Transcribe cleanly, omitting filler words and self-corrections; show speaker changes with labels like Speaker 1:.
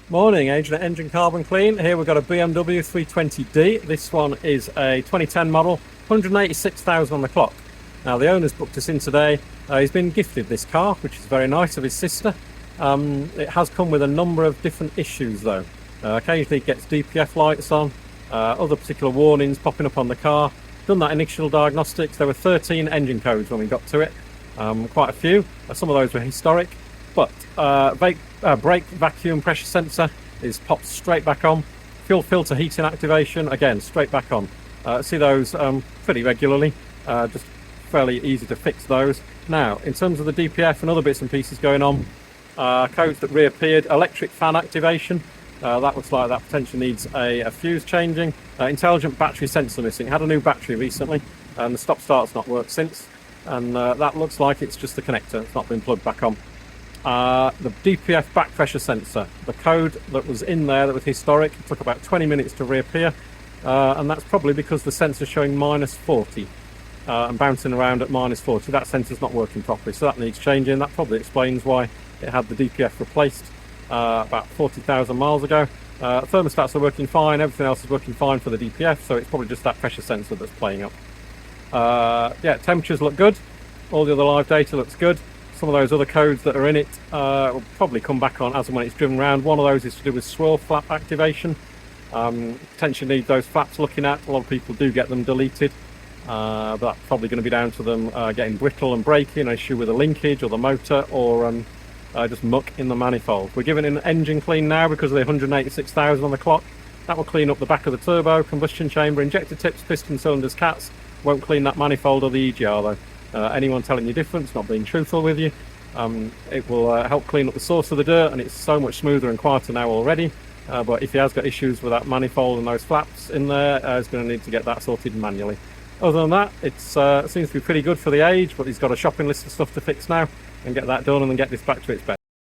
Speaker 1: Morning, Agent at Engine Carbon Clean. Here we've got a BMW 320d. This one is a 2010 model, 186,000 on the clock. Now the owner's booked us in today. He's been gifted this car, which is very nice, of his sister. It has come with a number of different issues though. Occasionally it gets DPF lights on, other particular warnings popping up on the car. Done that initial diagnostics. There were 13 engine codes when we got to it, quite a few. Some of those were historic, but brake vacuum pressure sensor is popped straight back on. Fuel filter heating activation, again, straight back on. See those pretty regularly, just fairly easy to fix those. Now, in terms of the DPF and other bits and pieces going on, codes that reappeared, electric fan activation, that looks like that potentially needs a fuse changing. Intelligent battery sensor missing, had a new battery recently, and the stop-start's not worked since, and that looks like it's just the connector, it's not been plugged back on. The DPF back pressure sensor, the code that was in there that was historic, it took about 20 minutes to reappear, and that's probably because the sensor's showing -40 and bouncing around at -40. That sensor's not working properly, so that needs changing. That probably explains why it had the DPF replaced about 40,000 miles ago. Thermostats are working fine, everything else is working fine for the DPF, so it's probably just that pressure sensor that's playing up. Yeah, temperatures look good, all the other live data looks good. Some of those other codes that are in it will probably come back on as and when it's driven around. One of those is to do with swirl flap activation. Potentially need those flaps looking at. A lot of people do get them deleted, but that's probably going to be down to them getting brittle and breaking, an issue with the linkage or the motor, or just muck in the manifold. We're giving it an engine clean now because of the 186,000 on the clock. That will clean up the back of the turbo, combustion chamber, injector tips, piston cylinders, cats. Won't clean that manifold or the EGR though. Anyone telling you different, not being truthful with you. It will help clean up the source of the dirt, and it's so much smoother and quieter now already. But if he has got issues with that manifold and those flaps in there, he's going to need to get that sorted manually. Other than that, it seems to be pretty good for the age, but he's got a shopping list of stuff to fix now and get that done and then get this back to its best.